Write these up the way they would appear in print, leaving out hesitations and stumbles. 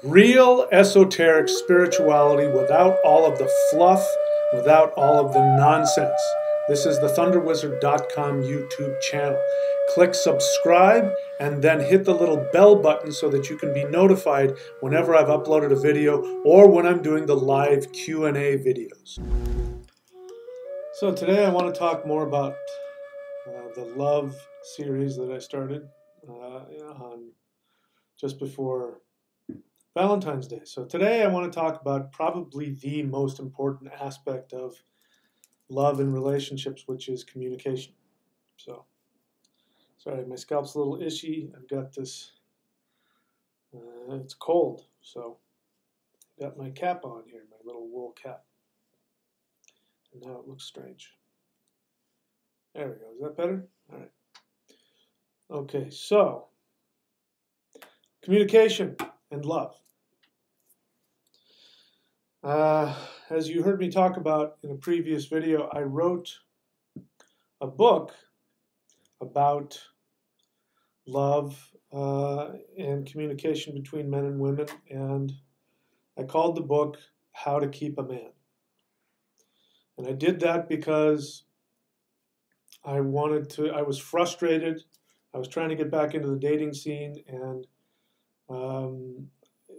Real esoteric spirituality without all of the fluff, without all of the nonsense. This is the thunderwizard.com YouTube channel. Click subscribe and then hit the little bell button so that you can be notified whenever I've uploaded a video or when I'm doing the live Q&A videos. So today I want to talk more about the love series that I started on just before Valentine's Day. So today I want to talk about probably the most important aspect of love and relationships, which is communication. So, sorry, my scalp's a little itchy. I've got this, it's cold, so I've got my cap on here, my little wool cap. And now it looks strange. There we go. Is that better? All right. Okay, so communication and love. As you heard me talk about in a previous video, I wrote a book about love and communication between men and women, and I called the book How to Keep a Man. And I did that because I was frustrated. I was trying to get back into the dating scene, and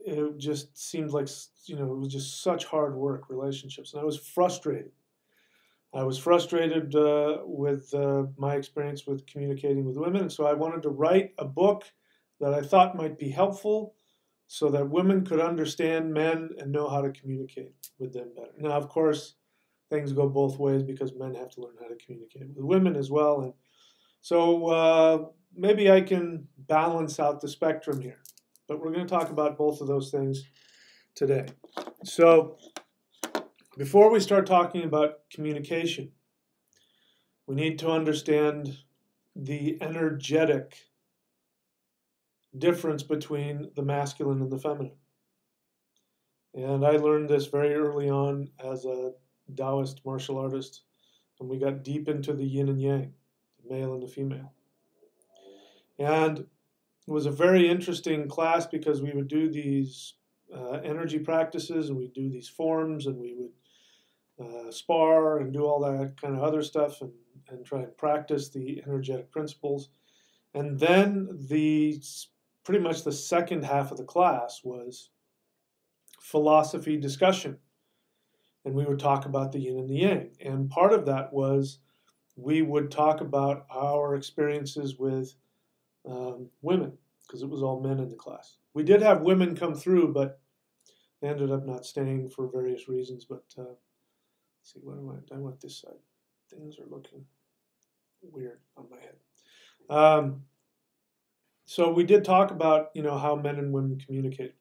it just seemed like, it was just such hard work, relationships. And I was frustrated. I was frustrated with my experience with communicating with women. And so I wanted to write a book that I thought might be helpful so that women could understand men and know how to communicate with them better. Now, of course, things go both ways because men have to learn how to communicate with women as well. And so maybe I can balance out the spectrum here. But we're going to talk about both of those things today. So before we start talking about communication, we need to understand the energetic difference between the masculine and the feminine. And I learned this very early on as a Taoist martial artist, and we got deep into the yin and yang, the male and the female. And it was a very interesting class because we would do these energy practices, and we'd do these forms, and we would spar and do all that kind of other stuff and try and practice the energetic principles. And then pretty much the second half of the class was philosophy discussion. And we would talk about the yin and the yang. And part of that was we would talk about our experiences with women, because it was all men in the class. We did have women come through, but they ended up not staying for various reasons. But let's see, what do I want this side. Things are looking weird on my head. So we did talk about, how men and women communicate.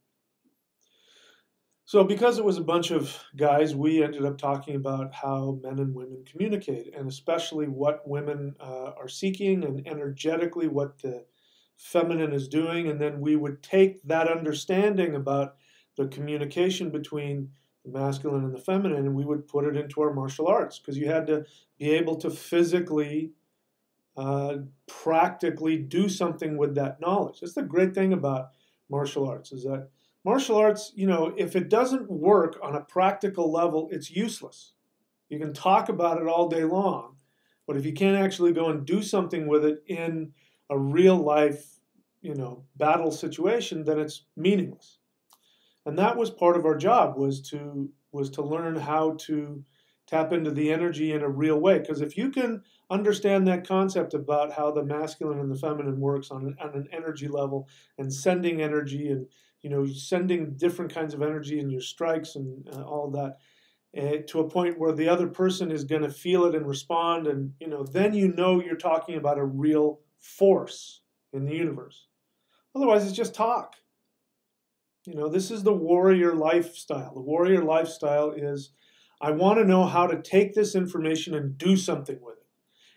So because it was a bunch of guys, we ended up talking about how men and women communicate, and especially what women are seeking, and energetically what the feminine is doing. And then we would take that understanding about the communication between the masculine and the feminine, and we would put it into our martial arts, because you had to be able to physically, practically do something with that knowledge. That's the great thing about martial arts, is that martial arts, if it doesn't work on a practical level, it's useless. You can talk about it all day long, but if you can't actually go and do something with it in a real life, battle situation, then it's meaningless. And that was part of our job, was to learn how to tap into the energy in a real way. Because if you can understand that concept about how the masculine and the feminine works on an energy level, and sending energy, and sending different kinds of energy in your strikes and all that, to a point where the other person is going to feel it and respond, and then you're talking about a real force in the universe. Otherwise, it's just talk. This is the warrior lifestyle. The warrior lifestyle is, I want to know how to take this information and do something with it.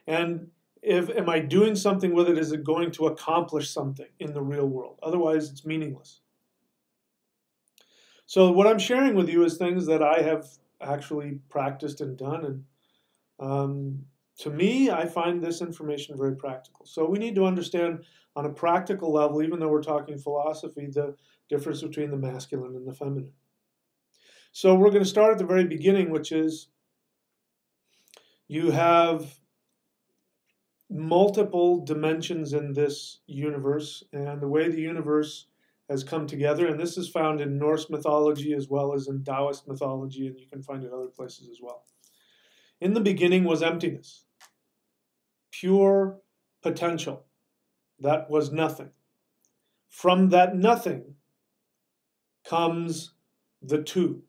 And am I doing something with it? Is it going to accomplish something in the real world? Otherwise, it's meaningless. So what I'm sharing with you is things that I have actually practiced and done. And to me, I find this information very practical. So we need to understand on a practical level, even though we're talking philosophy, the difference between the masculine and the feminine. So we're going to start at the very beginning, which is you have multiple dimensions in this universe, and the way the universe has come together, and this is found in Norse mythology as well as in Taoist mythology, and you can find it other places as well. In the beginning was emptiness, pure potential. That was nothing. From that nothing comes the two.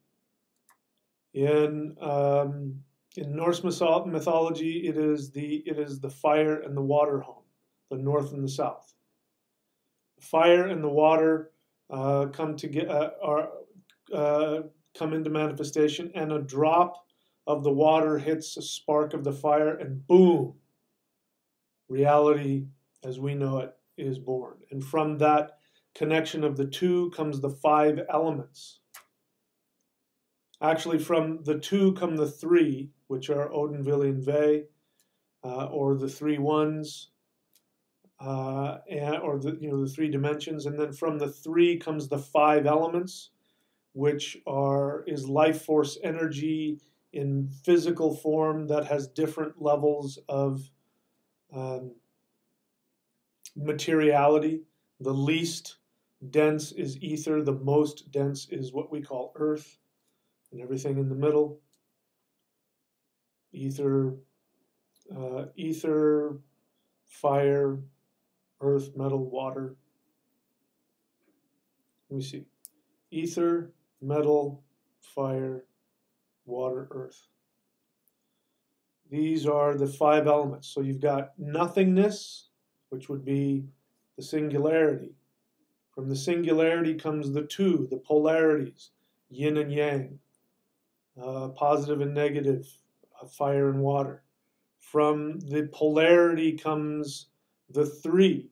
In Norse mythology, it is the fire and the water home, the north and the south. The fire and the water come into manifestation, and a drop of the water hits a spark of the fire, and boom, reality as we know it is born. And from that connection of the two comes the 5 elements. Actually, from the 2 come the 3, which are Odin, Vili, and Ve, or the 3 ones, or the 3 dimensions. And then from the 3 comes the 5 elements, which is life force energy in physical form that has different levels of materiality. The least dense is ether. The most dense is what we call earth, and everything in the middle. Ether, fire, earth, metal, water. Let me see. Ether, metal, fire, water, earth. These are the 5 elements. So you've got nothingness, which would be the singularity. From the singularity comes the 2, the polarities, yin and yang, positive and negative, fire and water. From the polarity comes the 3,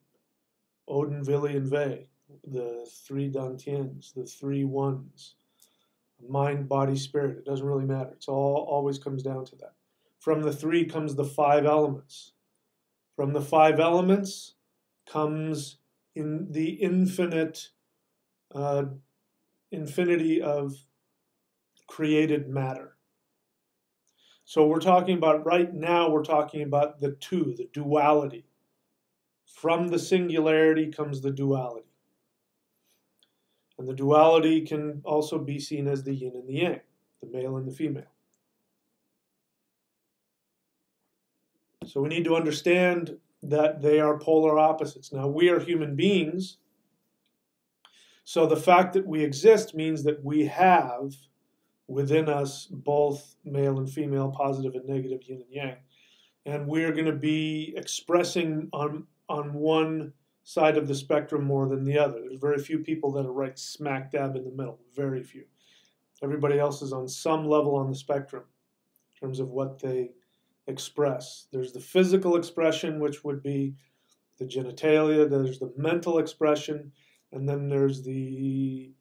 Odin, Vili, and Ve, the 3 dantians, the 3 ones, mind, body, spirit. It doesn't really matter. It's always comes down to that. From the 3 comes the 5 elements. From the 5 elements comes in the infinity of created matter. So we're talking about, right now, we're talking about the 2, the duality. From the singularity comes the duality. And the duality can also be seen as the yin and the yang, the male and the female. So we need to understand that they are polar opposites. Now, we are human beings, so the fact that we exist means that we have within us both male and female, positive and negative, yin and yang. And we're going to be expressing on one side of the spectrum more than the other. There's very few people that are right smack dab in the middle, very few. Everybody else is on some level on the spectrum in terms of what they express. There's the physical expression, which would be the genitalia. There's the mental expression, and then there's the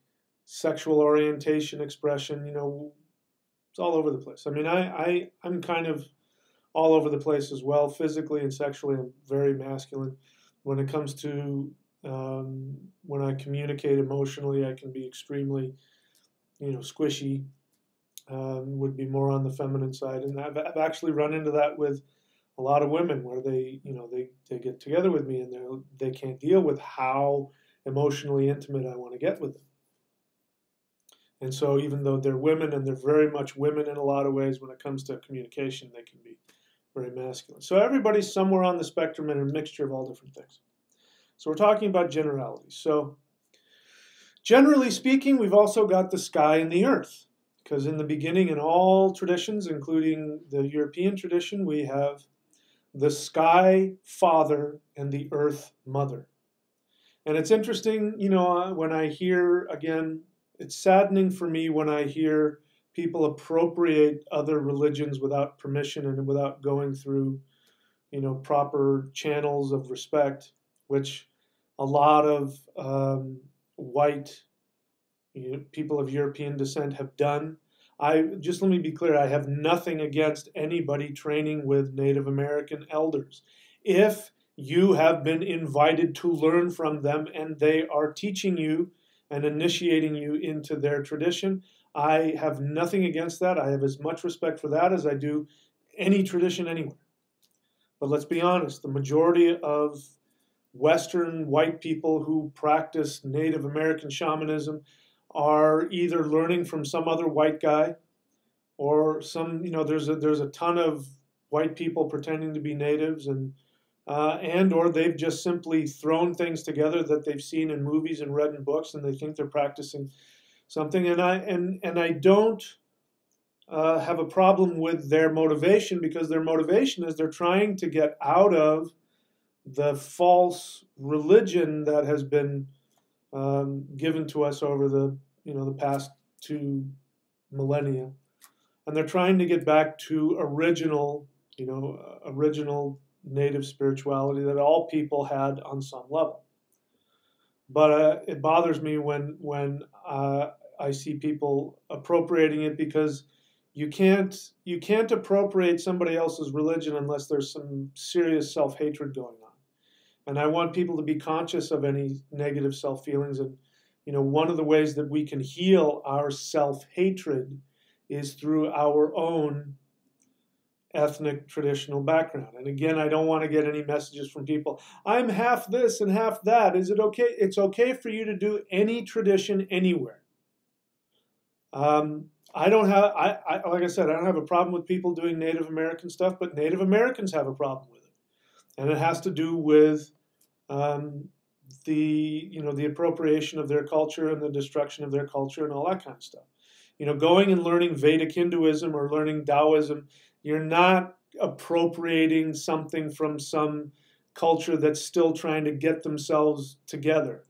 sexual orientation expression. You know, it's all over the place. I mean, I'm kind of all over the place as well. Physically and sexually, I'm very masculine. When it comes to when I communicate emotionally, I can be extremely, squishy. Would be more on the feminine side, and I've actually run into that with a lot of women where they get together with me and they can't deal with how emotionally intimate I want to get with them. And so even though they're women and they're very much women in a lot of ways, when it comes to communication, they can be very masculine. So everybody's somewhere on the spectrum and a mixture of all different things. So we're talking about generalities. So generally speaking, we've also got the sky and the earth. Because in the beginning, in all traditions, including the European tradition, we have the sky father and the earth mother. And it's interesting, when I hear, again, it's saddening for me when I hear people appropriate other religions without permission and without going through, proper channels of respect, which a lot of white people of European descent have done. Just let me be clear, I have nothing against anybody training with Native American elders. If you have been invited to learn from them and they are teaching you and initiating you into their tradition, I have nothing against that. I have as much respect for that as I do any tradition anywhere. But let's be honest, the majority of Western white people who practice Native American shamanism are either learning from some other white guy or some, there's a ton of white people pretending to be natives and or they've just simply thrown things together that they've seen in movies and read in books, and they think they're practicing something. And I don't have a problem with their motivation, because their motivation is they're trying to get out of the false religion that has been given to us over the past 2 millennia, and they're trying to get back to original native spirituality that all people had on some level. But it bothers me when I see people appropriating it, because you can't appropriate somebody else's religion unless there's some serious self-hatred going on. And I want people to be conscious of any negative self-feelings. And one of the ways that we can heal our self-hatred is through our own ethnic traditional background. And again, I don't want to get any messages from people, I'm half this and half that. Is it okay? It's okay for you to do any tradition anywhere. I don't have, like I said, I don't have a problem with people doing Native American stuff, but Native Americans have a problem with it. And it has to do with the appropriation of their culture and the destruction of their culture and all that kind of stuff. Going and learning Vedic Hinduism or learning Taoism, you're not appropriating something from some culture that's still trying to get themselves together.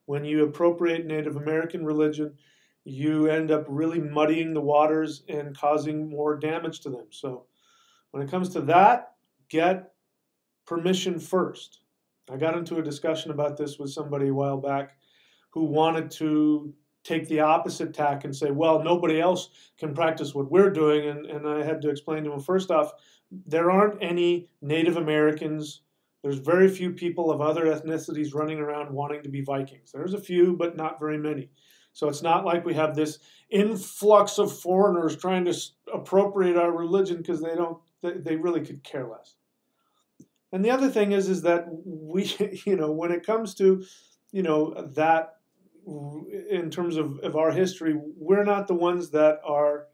When you appropriate Native American religion, you end up really muddying the waters and causing more damage to them. So when it comes to that, get permission first. I got into a discussion about this with somebody a while back who wanted to take the opposite tack and say, well, nobody else can practice what we're doing. And I had to explain to him, first off, there aren't any Native Americans. There's very few people of other ethnicities running around wanting to be Vikings. There's a few, but not very many. So it's not like we have this influx of foreigners trying to appropriate our religion, because they really could care less. And the other thing is that we, when it comes to, that in terms of our history, we're not the ones that are,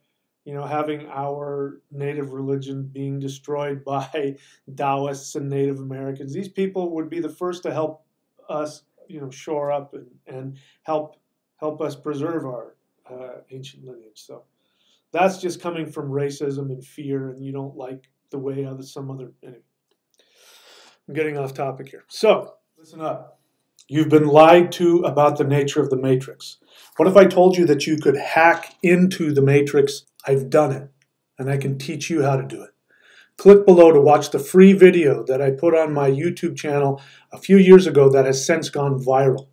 having our native religion being destroyed by Taoists and Native Americans. These people would be the first to help us, shore up and help us preserve our ancient lineage. So that's just coming from racism and fear, and you don't like the way anyway. I'm getting off topic here. So listen up. You've been lied to about the nature of the matrix. What if I told you that you could hack into the matrix? I've done it, and I can teach you how to do it. Click below to watch the free video that I put on my YouTube channel a few years ago that has since gone viral.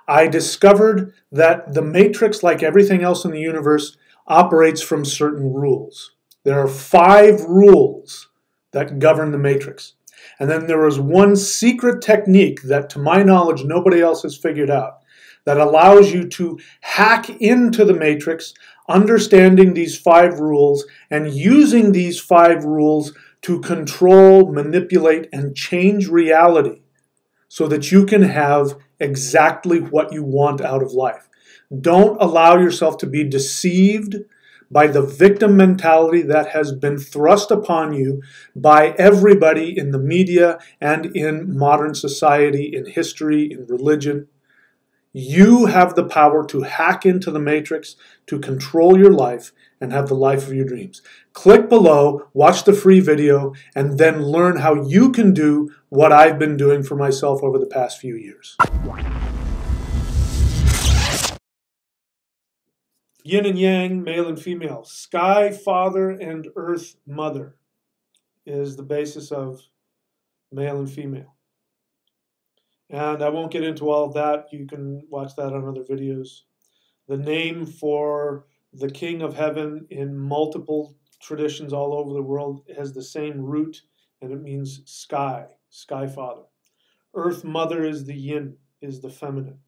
I discovered that the matrix, like everything else in the universe, operates from certain rules. There are 5 rules that govern the matrix. And then there is one secret technique that, to my knowledge, nobody else has figured out, that allows you to hack into the matrix, understanding these 5 rules and using these 5 rules to control, manipulate, and change reality so that you can have exactly what you want out of life. Don't allow yourself to be deceived by the victim mentality that has been thrust upon you by everybody in the media and in modern society, in history, in religion. You have the power to hack into the matrix, to control your life, and have the life of your dreams. Click below, watch the free video, and then learn how you can do what I've been doing for myself over the past few years. Yin and yang, male and female. Sky father and earth mother is the basis of male and female. And I won't get into all of that. You can watch that on other videos. The name for the king of heaven in multiple traditions all over the world has the same root, and it means sky, sky father. Earth mother is the yin, is the feminine.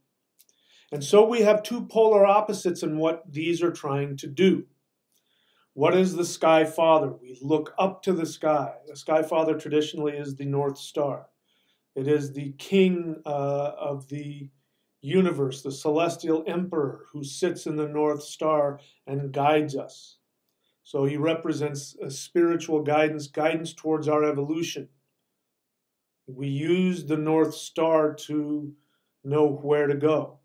And so we have two polar opposites in what these are trying to do. What is the sky father? We look up to the sky. The sky father traditionally is the North Star. It is the king of the universe, the celestial emperor who sits in the North Star and guides us. So he represents a spiritual guidance, guidance towards our evolution. We use the North Star to know where to go.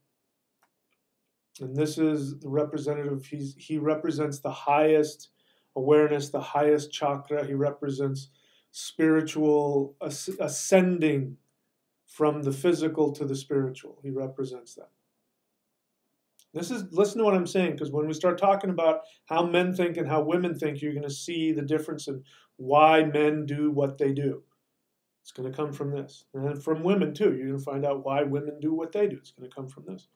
And this is the representative. He represents the highest awareness, the highest chakra. He represents spiritual ascending from the physical to the spiritual. He represents that. Listen to what I'm saying, because when we start talking about how men think and how women think, you're going to see the difference in why men do what they do. It's going to come from this. And from women too. You're going to find out why women do what they do. It's going to come from this.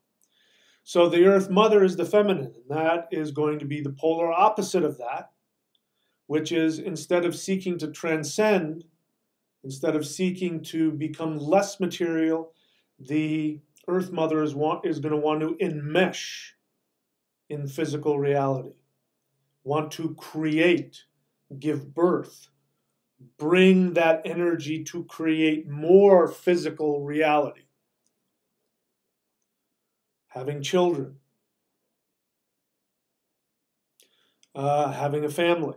So the earth mother is the feminine, and that is going to be the polar opposite of that, which is instead of seeking to transcend, instead of seeking to become less material, the earth mother is going to want to enmesh in physical reality, want to create, give birth, bring that energy to create more physical reality. Having children, having a family.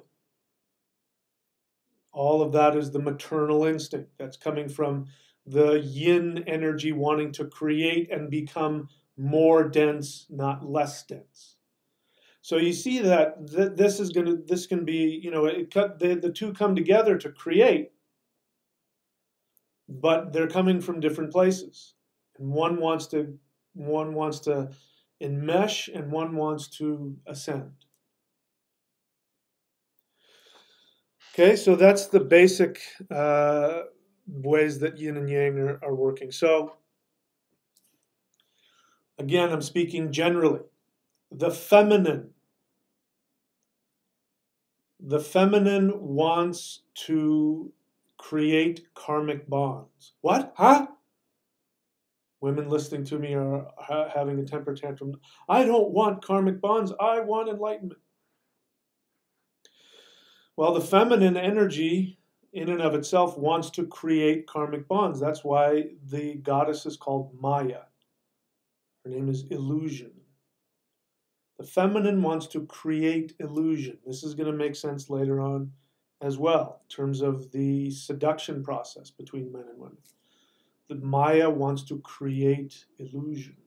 All of that is the maternal instinct that's coming from the yin energy wanting to create and become more dense, not less dense. So you see that this can be, the two come together to create, but they're coming from different places. And one wants to enmesh and one wants to ascend. Okay, so that's the basic ways that yin and yang are working. So again, I'm speaking generally. The feminine wants to create karmic bonds. What? Huh? Women listening to me are having a temper tantrum. I don't want karmic bonds. I want enlightenment. Well, the feminine energy in and of itself wants to create karmic bonds. That's why the goddess is called Maya. Her name is illusion. The feminine wants to create illusion. This is going to make sense later on as well, in terms of the seduction process between men and women. The Maya wants to create illusion.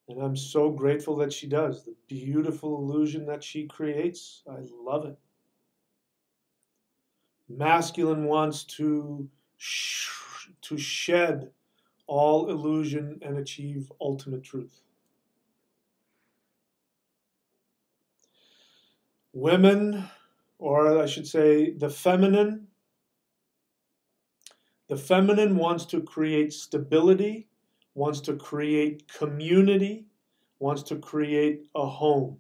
And I'm so grateful that she does. The beautiful illusion that she creates, I love it. Masculine wants to shed all illusion and achieve ultimate truth. Women, or I should say the feminine wants to create stability, wants to create community, wants to create a home,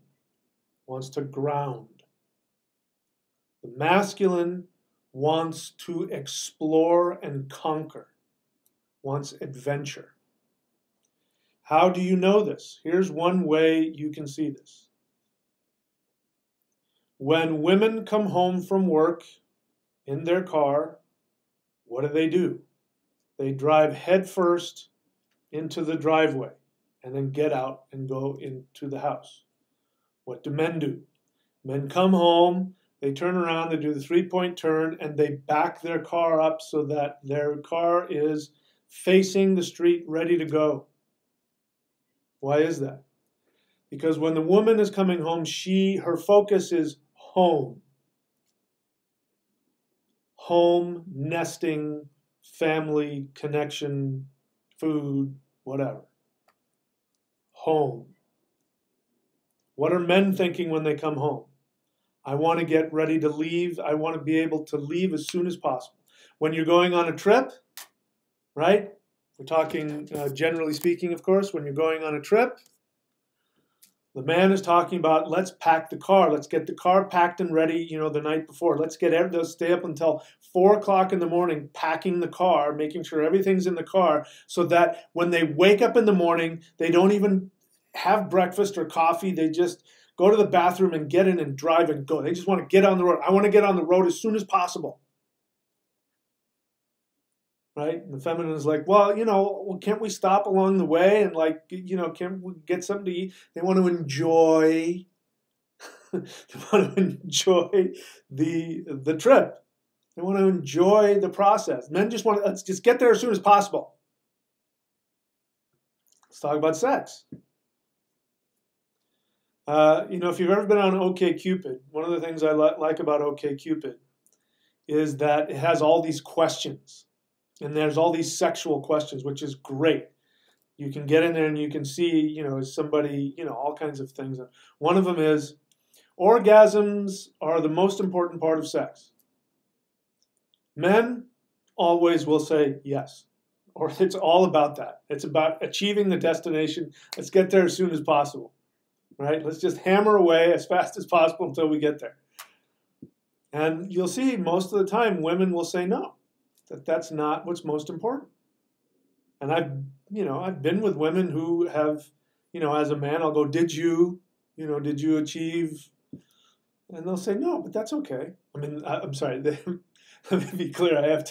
wants to ground. The masculine wants to explore and conquer, wants adventure. How do you know this? Here's one way you can see this. When women come home from work in their car, what do? They drive headfirst into the driveway and then get out and go into the house. What do? Men come home, they turn around, they do the three-point turn, and they back their car up so that their car is facing the street, ready to go. Why is that? Because when the woman is coming home, her focus is home. Home, nesting, family, connection, food, whatever. Home. What are men thinking when they come home? I want to get ready to leave. I want to be able to leave as soon as possible. When you're going on a trip, right? We're talking generally speaking, of course, when you're going on a trip, The man is talking about, let's pack the car. Let's get the car packed and ready, the night before. Let's stay up until 4 o'clock in the morning packing the car, making sure everything's in the car so that when they wake up in the morning, they don't even have breakfast or coffee. They just go to the bathroom and get in and drive and go. They just want to get on the road. I want to get on the road as soon as possible. Right? And the feminine is like, well, can't we stop along the way and can't we get something to eat? They want to enjoy, they want to enjoy the trip. They want to enjoy the process. Men just want to, let's just get there as soon as possible. Let's talk about sex. If you've ever been on OkCupid, one of the things I like about OkCupid is that it has all these questions. And there's all these sexual questions, which is great. You can get in there and you can see, is somebody, all kinds of things. One of them is, orgasms are the most important part of sex. Men always will say yes, or it's all about that. It's about achieving the destination. Let's get there as soon as possible, right? Let's just hammer away as fast as possible until we get there. And you'll see most of the time women will say no. That's not what's most important. And I've been with women who have, as a man, I'll go, did you achieve? And they'll say, no, but that's okay. I mean, I'm sorry, let me be clear. I've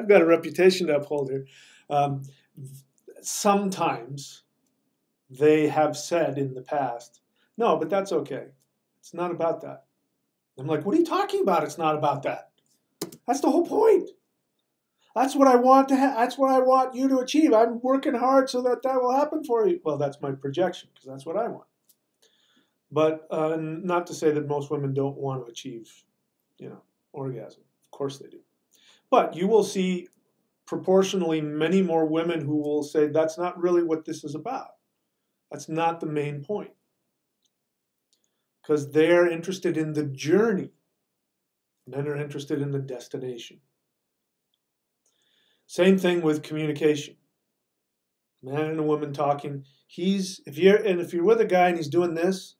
got a reputation to uphold here. Sometimes they have said in the past, no, but that's okay. It's not about that. I'm like, what are you talking about? It's not about that. That's the whole point. That's what I want to that's what I want you to achieve. I'm working hard so that will happen for you. Well, that's my projection because that's what I want. But not to say that most women don't want to achieve, orgasm. Of course they do. But you will see proportionally many more women who will say that's not really what this is about. That's not the main point. Because they're interested in the journey. Men are interested in the destination. Same thing with communication. Man and a woman talking. If you're with a guy and he's doing this,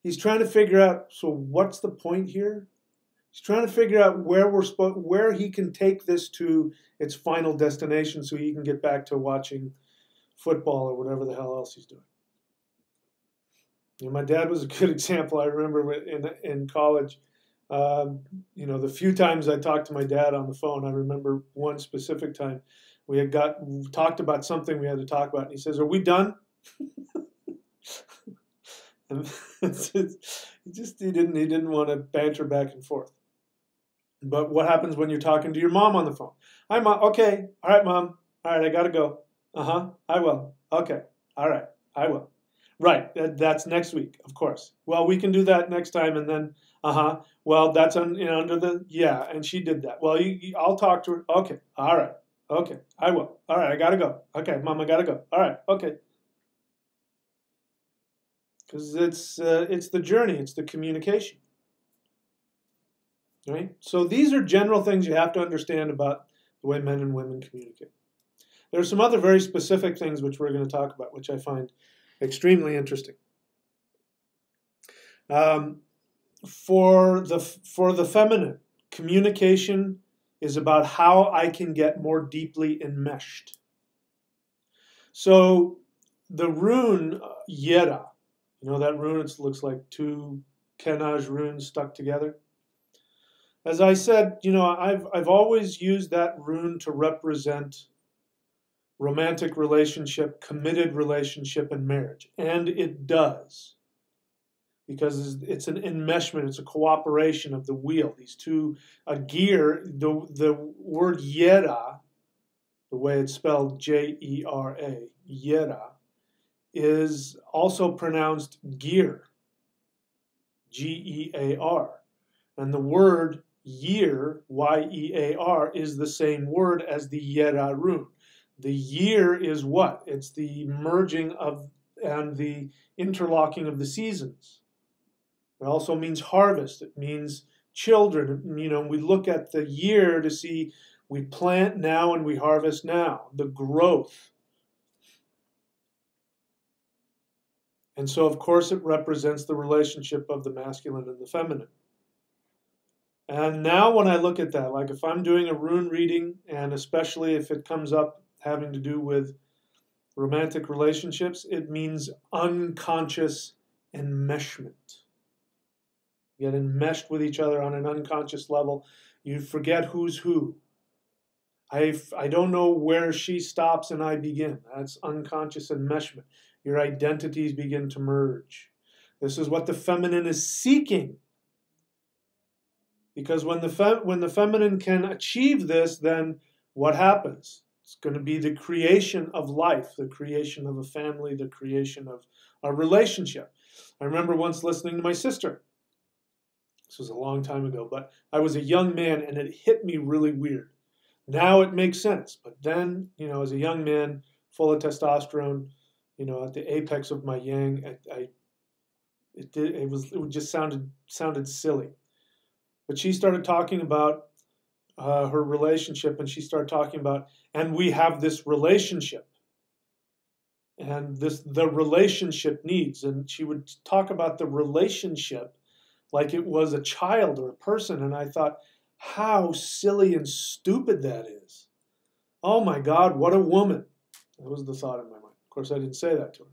he's trying to figure out, so what's the point here? He's trying to figure out where he can take this to its final destination so he can get back to watching football or whatever the hell else he's doing. My dad was a good example. I remember in college, the few times I talked to my dad on the phone, I remember one specific time we had talked about something we had to talk about. And he says, are we done? And he didn't want to banter back and forth. But what happens when you're talking to your mom on the phone? Hi, Mom. Okay. All right, Mom. All right, I got to go. I will. Okay. All right, I will. Right, that's next week, of course. Well, we can do that next time, and then, well, that's under the, yeah, and she did that. Well, I'll talk to her. Okay, all right, okay, I will. All right, I gotta go. Okay, Mom, I gotta go. All right, okay. Because it's the journey, it's the communication. Right? So these are general things you have to understand about the way men and women communicate. There are some other very specific things which we're going to talk about, which I find extremely interesting. For the feminine, communication is about how I can get more deeply enmeshed. So the rune Yera, that rune, it looks like two Kenaj runes stuck together. As I said, I've always used that rune to represent romantic relationship, committed relationship, and marriage. And it does. Because it's an enmeshment, it's a cooperation of the wheel. These two, a gear, the word Yera, the way it's spelled Jera, Yera, is also pronounced gear, Gear. And the word year, Year, is the same word as the Yera rune. The year is what? It's the merging of and the interlocking of the seasons. It also means harvest. It means children. We look at the year to see we plant now and we harvest now. The growth. And so, of course, it represents the relationship of the masculine and the feminine. And now when I look at that, like if I'm doing a rune reading, and especially if it comes up having to do with romantic relationships, it means unconscious enmeshment. You get enmeshed with each other on an unconscious level. You forget who's who. I don't know where she stops and I begin. That's unconscious enmeshment. Your identities begin to merge. This is what the feminine is seeking. Because when the feminine can achieve this, then what happens? It's going to be the creation of life, the creation of a family, the creation of a relationship. I remember once listening to my sister. This was a long time ago, but I was a young man and it hit me really weird. Now it makes sense, but then, as a young man, full of testosterone, at the apex of my yang, it just sounded silly. But she started talking about her relationship, and she started talking about, and we have this relationship, and the relationship needs, and she would talk about the relationship like it was a child or a person, and I thought, how silly and stupid that is. Oh my God, what a woman. That was the thought in my mind. Of course, I didn't say that to her.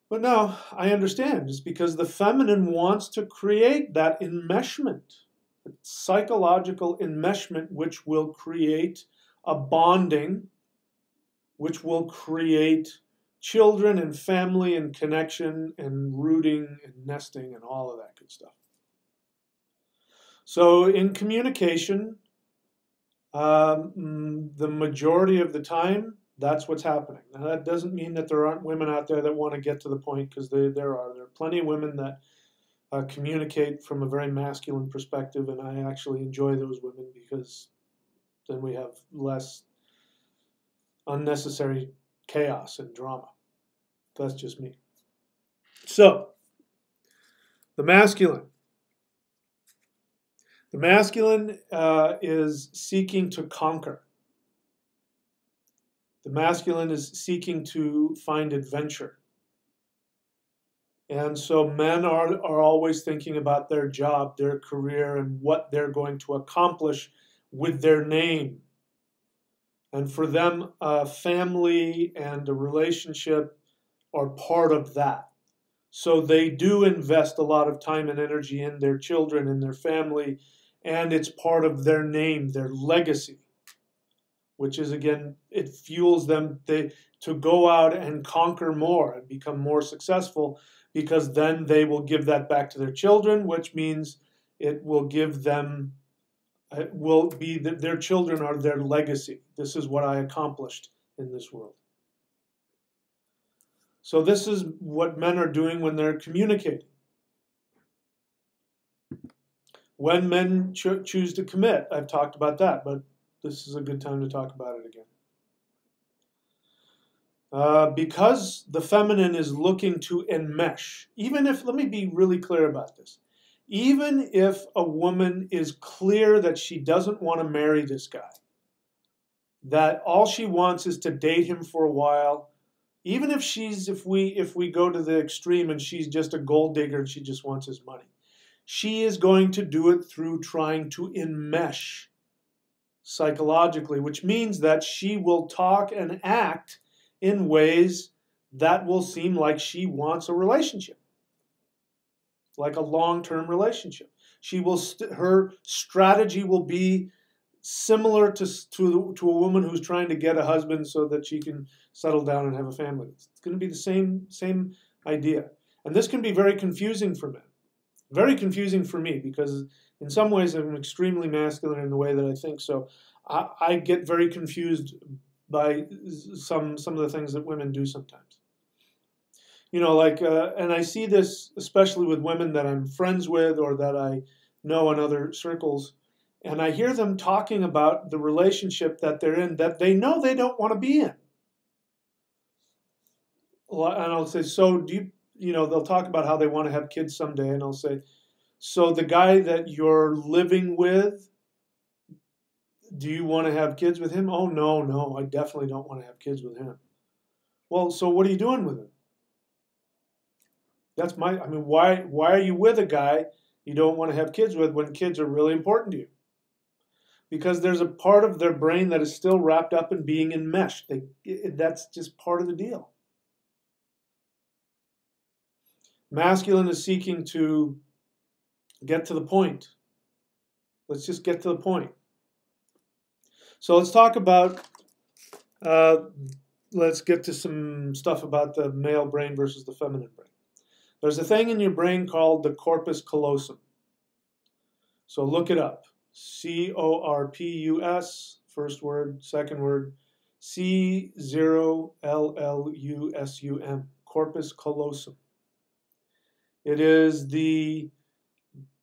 But now I understand. It's because the feminine wants to create that enmeshment, psychological enmeshment, which will create a bonding, which will create children and family and connection and rooting and nesting and all of that good stuff. So in communication, the majority of the time, that's what's happening. Now, that doesn't mean that there aren't women out there that want to get to the point, because there are plenty of women that communicate from a very masculine perspective, and I actually enjoy those women because then we have less unnecessary chaos and drama. That's just me. So, the masculine. The masculine is seeking to conquer. The masculine is seeking to find adventure. And so men are always thinking about their job, their career, and what they're going to accomplish with their name. And for them, family and a relationship are part of that. So they do invest a lot of time and energy in their children and their family, and it's part of their name, their legacy, which is, again, it fuels them to go out and conquer more and become more successful, because then they will give that back to their children, which means it will give them, it will be that their children are their legacy. This is what I accomplished in this world. So this is what men are doing when they're communicating. When men choose to commit, I've talked about that, but this is a good time to talk about it again. Because the feminine is looking to enmesh, even if, let me be really clear about this, even if a woman is clear that she doesn't want to marry this guy, that all she wants is to date him for a while, even if we go to the extreme and she's just a gold digger and she just wants his money, she is going to do it through trying to enmesh psychologically, which means that she will talk and act in ways that will seem like she wants a relationship, like a long-term relationship. Her strategy will be similar to a woman who's trying to get a husband so that she can settle down and have a family. It's going to be the same idea. And this can be very confusing for men. Very confusing for me, because in some ways I'm extremely masculine in the way that I think. So I get very confused by some of the things that women do sometimes. And I see this especially with women that I'm friends with or that I know in other circles, and I hear them talking about the relationship that they're in that they know they don't want to be in. And I'll say, so do you, they'll talk about how they want to have kids someday, and I'll say, so the guy that you're living with, do you want to have kids with him? Oh, no, I definitely don't want to have kids with him. Well, so what are you doing with him? I mean, why are you with a guy you don't want to have kids with when kids are really important to you? Because there's a part of their brain that is still wrapped up in being enmeshed. That's just part of the deal. Masculine is seeking to get to the point. Let's just get to the point. So let's talk about, let's get to some stuff about the male brain versus the feminine brain. There's a thing in your brain called the corpus callosum. So look it up. C-O-R-P-U-S, first word, second word, C-0-L-L-U-S-U-M, corpus callosum. It is the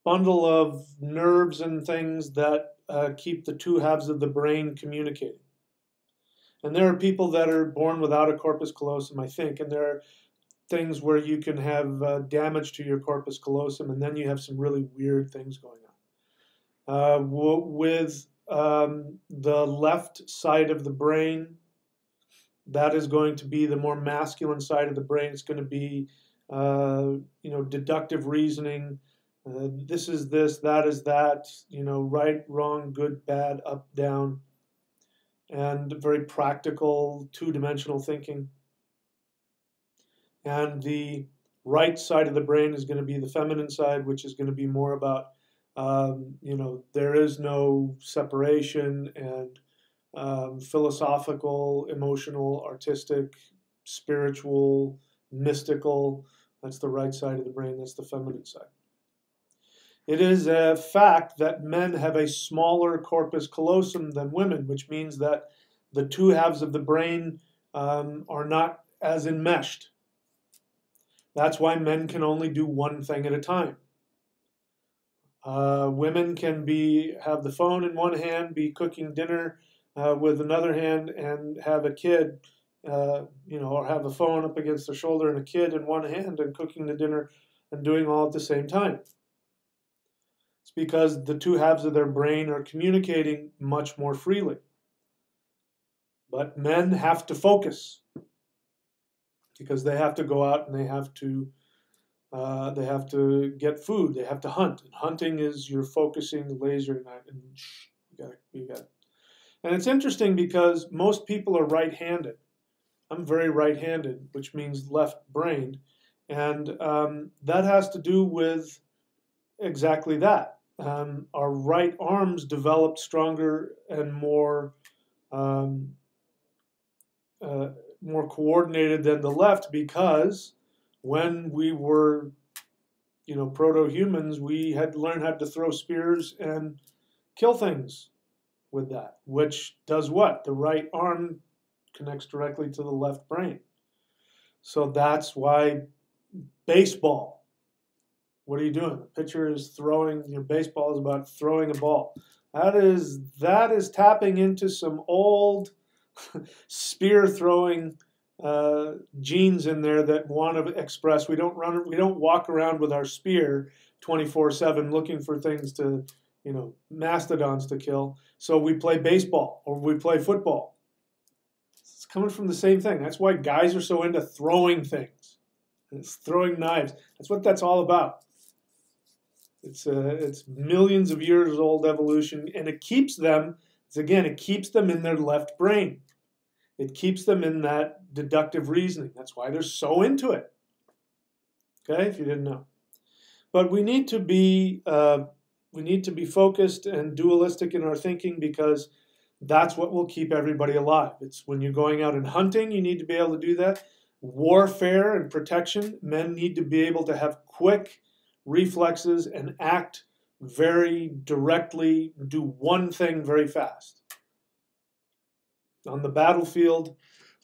bundle of nerves and things that keep the two halves of the brain communicating. And there are people that are born without a corpus callosum, I think, and there are things where you can have damage to your corpus callosum, and then you have some really weird things going on. With the left side of the brain, that is going to be the more masculine side of the brain. It's going to be, deductive reasoning. This is this, that is that, right, wrong, good, bad, up, down, and very practical, two-dimensional thinking. And the right side of the brain is going to be the feminine side, which is going to be more about, there is no separation and philosophical, emotional, artistic, spiritual, mystical. That's the right side of the brain. That's the feminine side. It is a fact that men have a smaller corpus callosum than women, which means that the two halves of the brain are not as enmeshed. That's why men can only do one thing at a time. Women can have the phone in one hand, be cooking dinner with another hand, and have a kid, or have a phone up against their shoulder and a kid in one hand and cooking the dinner and doing all at the same time. It's because the two halves of their brain are communicating much more freely. But men have to focus because they have to go out and they have to get food. They have to hunt. And hunting is you're focusing the laser. And you got it. And it's interesting because most people are right-handed. I'm very right-handed, which means left-brained. And that has to do with exactly that. Our right arms developed stronger and more coordinated than the left because when we were, proto-humans, we had to learn how to throw spears and kill things with that, which does what? The right arm connects directly to the left brain. So that's why baseball, what are you doing? The pitcher is throwing, baseball is about throwing a ball. That is tapping into some old spear throwing genes in there that want to express. We don't walk around with our spear 24/7 looking for things to, mastodons to kill. So we play baseball or we play football. It's coming from the same thing. That's why guys are so into throwing things. It's throwing knives. That's what that's all about. It's millions of years old evolution, and it keeps them in their left brain. It keeps them in that deductive reasoning. That's why they're so into it. Okay, if you didn't know. But we need to be focused and dualistic in our thinking because that's what will keep everybody alive. It's when you're going out and hunting, you need to be able to do that. Warfare and protection, men need to be able to have quick reflexes and act very directly, do one thing very fast. On the battlefield,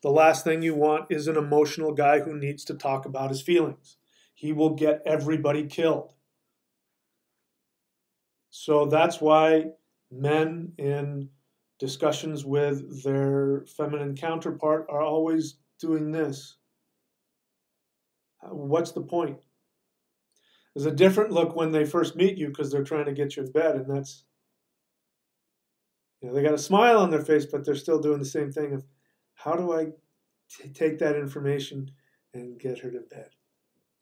the last thing you want is an emotional guy who needs to talk about his feelings. He will get everybody killed. So that's why men in discussions with their feminine counterpart are always doing this. What's the point? There's a different look when they first meet you because they're trying to get you in bed, and that's, they got a smile on their face, but they're still doing the same thing of, how do I take that information and get her to bed?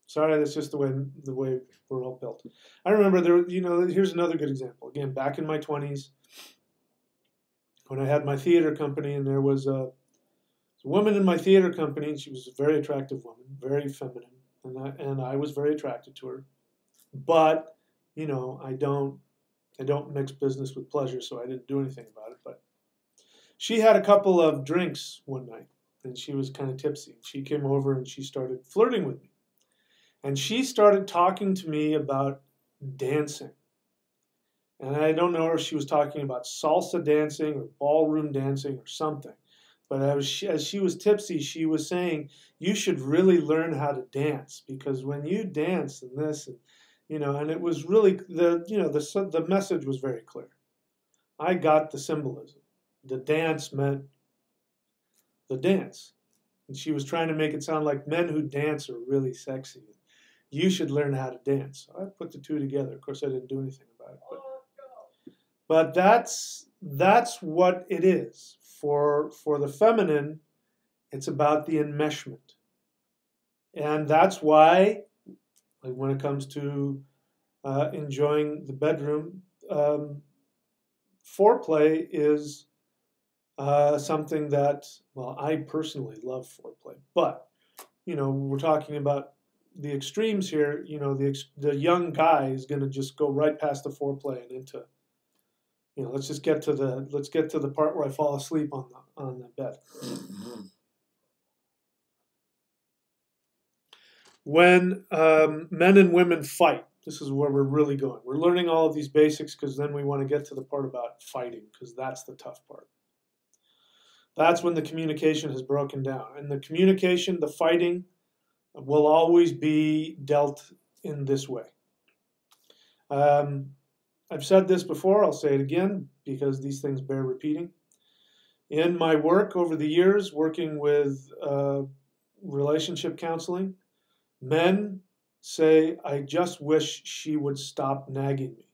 Sorry, that's just the way we're all built. I remember there, here's another good example. Again, back in my 20s, when I had my theater company, and there was a woman in my theater company, and she was a very attractive woman, very feminine, and I was very attracted to her. But, I don't mix business with pleasure, so I didn't do anything about it. But she had a couple of drinks one night, and she was kind of tipsy. She came over and she started flirting with me. And she started talking to me about dancing. And I don't know if she was talking about salsa dancing or ballroom dancing or something. But as she was tipsy, she was saying, you should really learn how to dance, because when you dance and this, and it was really, the message was very clear. I got the symbolism. The dance meant the dance. And she was trying to make it sound like men who dance are really sexy. You should learn how to dance. So I put the two together. Of course, I didn't do anything about it. But that's what it is. For the feminine, it's about the enmeshment. And that's why, like when it comes to enjoying the bedroom, foreplay is something that, well, I personally love foreplay. But, we're talking about the extremes here. The young guy is going to just go right past the foreplay and into, let's get to the part where I fall asleep on the bed. When men and women fight, this is where we're really going. We're learning all of these basics because then we want to get to the part about fighting, because that's the tough part. That's when the communication has broken down. And the communication, the fighting, will always be dealt in this way. I've said this before, I'll say it again, because these things bear repeating. In my work over the years, working with relationship counseling, men say, I just wish she would stop nagging me.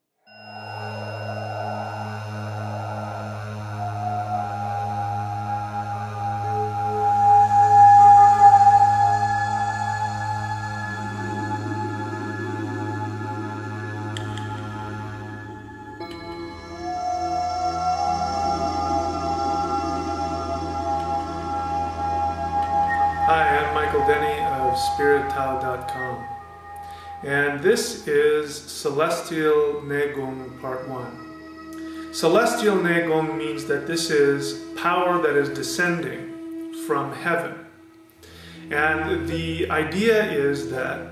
Hi, I'm Michael Denny of SpiritTao.com, and this is Celestial Negung Part 1. Celestial Negung means that this is power that is descending from heaven. And the idea is that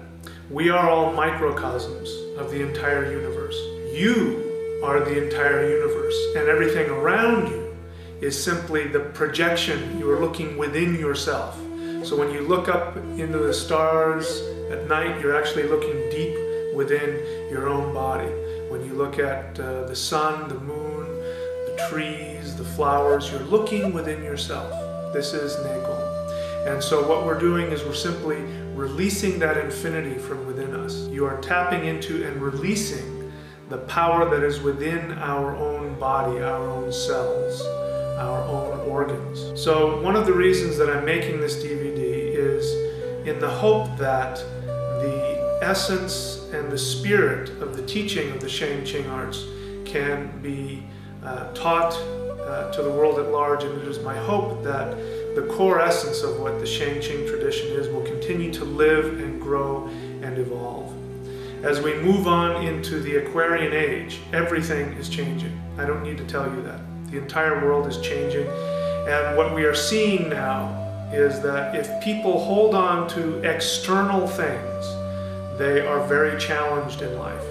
we are all microcosms of the entire universe. You are the entire universe, and everything around you is simply the projection. You are looking within yourself. So when you look up into the stars at night, you're actually looking deep within your own body. When you look at the sun, the moon, the trees, the flowers, you're looking within yourself. This is Negung. And so what we're doing is we're simply releasing that infinity from within us. You are tapping into and releasing the power that is within our own body, our own cells, our own organs. So one of the reasons that I'm making this DVD is in the hope that the essence and the spirit of the teaching of the Shang-Ching arts can be taught to the world at large, and it is my hope that the core essence of what the Shang-Ching tradition is will continue to live and grow and evolve. As we move on into the Aquarian age, everything is changing. I don't need to tell you that. The entire world is changing, and what we are seeing now is that if people hold on to external things, they are very challenged in life.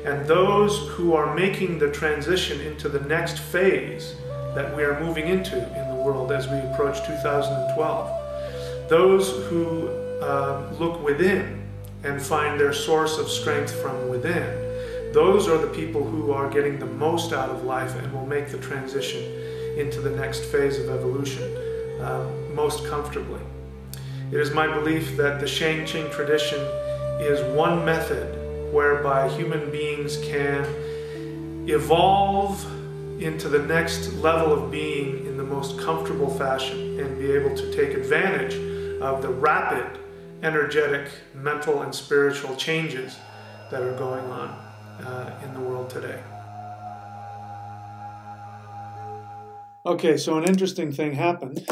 And those who are making the transition into the next phase that we are moving into in the world as we approach 2012, those who look within and find their source of strength from within, those are the people who are getting the most out of life and will make the transition into the next phase of evolution most comfortably. It is my belief that the Shang-Ching tradition is one method whereby human beings can evolve into the next level of being in the most comfortable fashion and be able to take advantage of the rapid energetic, mental, and spiritual changes that are going on in the world today. Okay, so an interesting thing happened.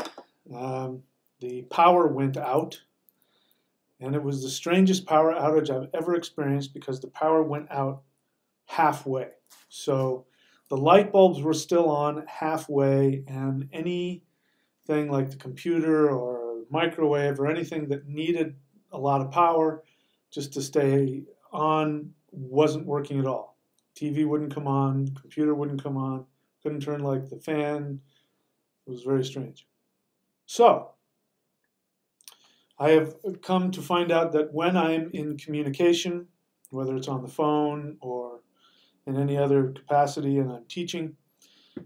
The power went out, and it was the strangest power outage I've ever experienced because the power went out halfway. So the light bulbs were still on halfway, and anything like the computer or microwave or anything that needed a lot of power just to stay on wasn't working at all. TV wouldn't come on, computer wouldn't come on, couldn't turn like the fan. It was very strange. So I have come to find out that when I'm in communication, whether it's on the phone or in any other capacity and I'm teaching,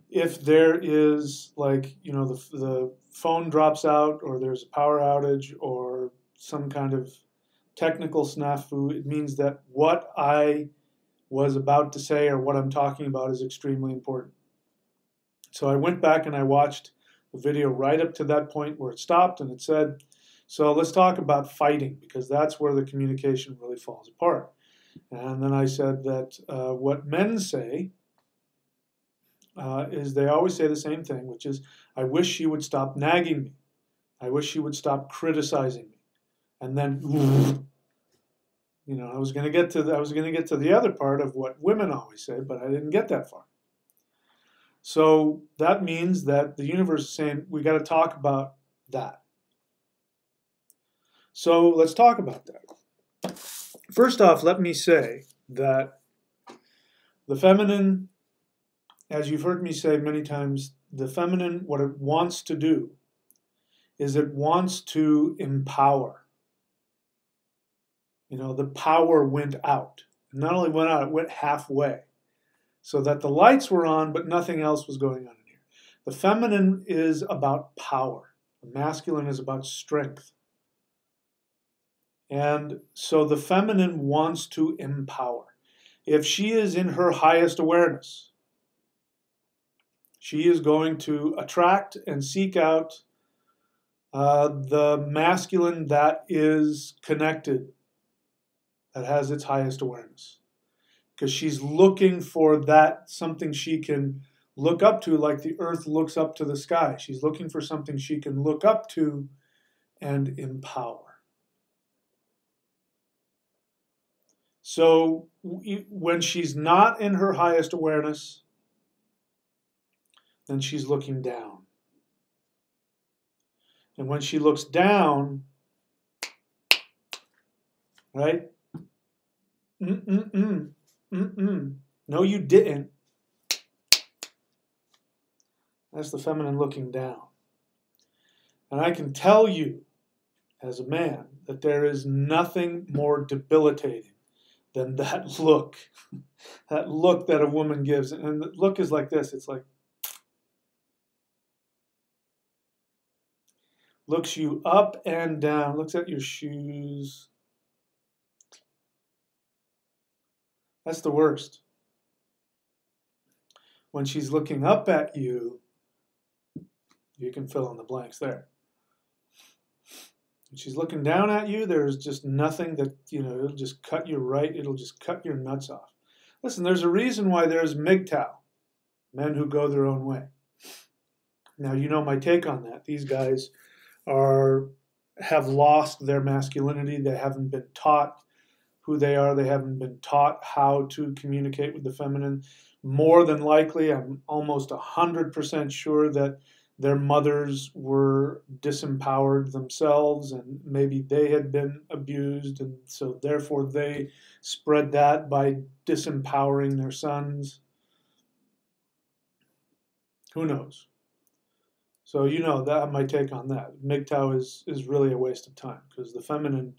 if there is like, the phone drops out or there's a power outage or some kind of technical snafu, it means that what I was about to say or what I'm talking about is extremely important. So I went back and I watched the video right up to that point where it stopped, and it said, so let's talk about fighting, because that's where the communication really falls apart. And then I said that what men say is they always say the same thing, which is, I wish she would stop nagging me. I wish she would stop criticizing me. And then, I was going to get to the other part of what women always say, but I didn't get that far. So that means that the universe is saying we got to talk about that. So let's talk about that. First off, let me say that the feminine, as you've heard me say many times, the feminine, what it wants to do is it wants to empower. The power went out. Not only went out, it went halfway. So that the lights were on, but nothing else was going on in here. The feminine is about power. The masculine is about strength. And so the feminine wants to empower. If she is in her highest awareness, she is going to attract and seek out the masculine that is connected, that has its highest awareness. Because she's looking for that, something she can look up to, like the earth looks up to the sky. She's looking for something she can look up to and empower. So when she's not in her highest awareness, then she's looking down. And when she looks down, right? No, you didn't. That's the feminine looking down. And I can tell you, as a man, that there is nothing more debilitating than that look. That look that a woman gives. And the look is like this. It's like, looks you up and down, looks at your shoes. That's the worst. When she's looking up at you, you can fill in the blanks there. When she's looking down at you, there's just nothing that, it'll just cut you right, it'll just cut your nuts off. Listen, there's a reason why there's MGTOW, men who go their own way. Now, you know my take on that. These guys have lost their masculinity. They haven't been taught who they are. They haven't been taught how to communicate with the feminine. More than likely, I'm almost 100% sure that their mothers were disempowered themselves, and maybe they had been abused, and so therefore they spread that by disempowering their sons. Who knows? So that my take on that. MGTOW is really a waste of time, because the feminine,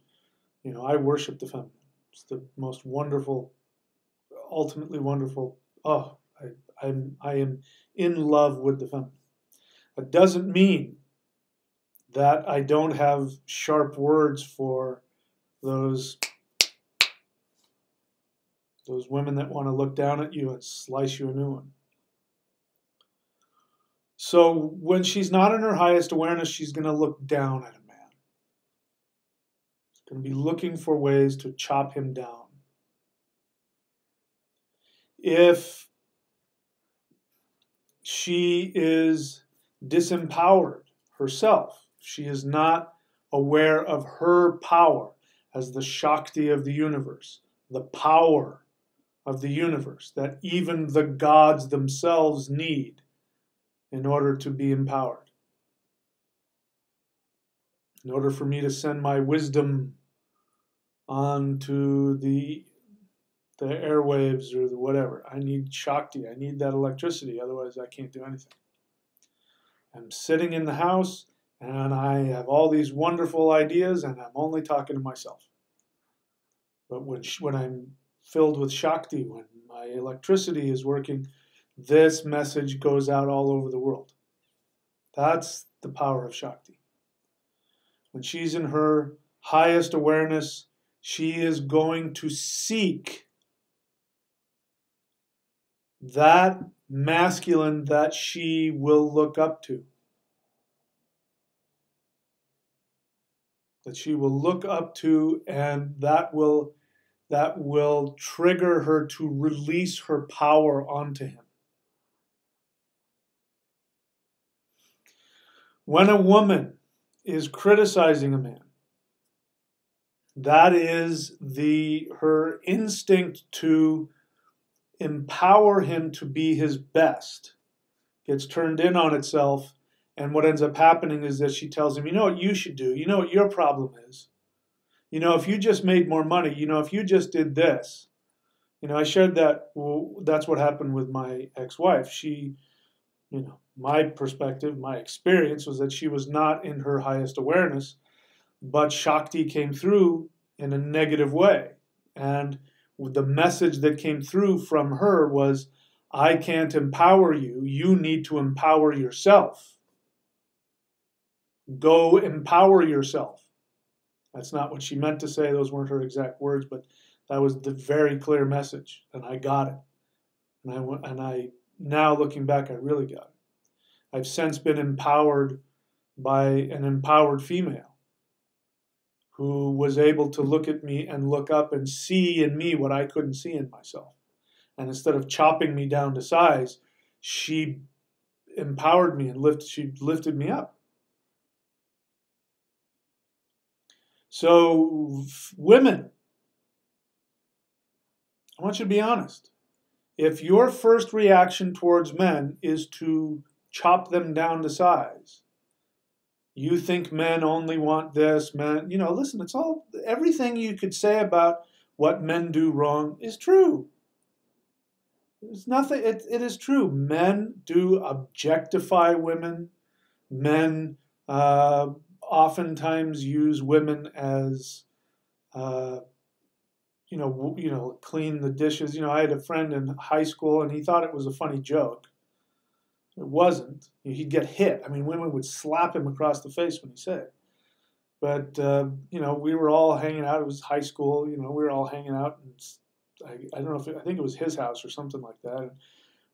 I worship the feminine. It's the most wonderful, ultimately wonderful. Oh, I am in love with the feminine. That doesn't mean that I don't have sharp words for those women that want to look down at you and slice you a new one. So when she's not in her highest awareness, she's going to look down at a man. going to be looking for ways to chop him down. If she is disempowered herself, she is not aware of her power as the Shakti of the universe, the power of the universe that even the gods themselves need in order to be empowered. In order for me to send my wisdom onto the airwaves or the whatever, I need Shakti, I need that electricity, otherwise I can't do anything. I'm sitting in the house and I have all these wonderful ideas and I'm only talking to myself. But when I'm filled with Shakti, when my electricity is working, this message goes out all over the world. That's the power of Shakti. When she's in her highest awareness, she is going to seek that masculine that she will look up to. That she will look up to, and that will trigger her to release her power onto him. When a woman is criticizing a man, that is her instinct to empower him to be his best gets turned in on itself, and what ends up happening is that she tells him, you know what you should do, you know what your problem is, you know, if you just made more money, you know, if you just did this. You know, I shared that, well, that's what happened with my ex-wife. She, you know, my perspective, my experience was that she was not in her highest awareness, but Shakti came through in a negative way. And the message that came through from her was, I can't empower you. You need to empower yourself. Go empower yourself. That's not what she meant to say. Those weren't her exact words, but that was the very clear message, and I got it. And I now looking back, I really got it. I've since been empowered by an empowered female who was able to look at me and look up and see in me what I couldn't see in myself. And instead of chopping me down to size, she empowered me and she lifted me up. So, women, I want you to be honest. If your first reaction towards men is to chop them down to size, you think men only want this, men, you know, listen, it's all, everything you could say about what men do wrong is true. There's nothing, it is true. Men do objectify women. Men oftentimes use women as, clean the dishes. You know, I had a friend in high school and he thought it was a funny joke. It wasn't. He'd get hit. I mean, women would slap him across the face when he said it. But, we were all hanging out. It was high school. You know, we were all hanging out. And I don't know I think it was his house or something like that. And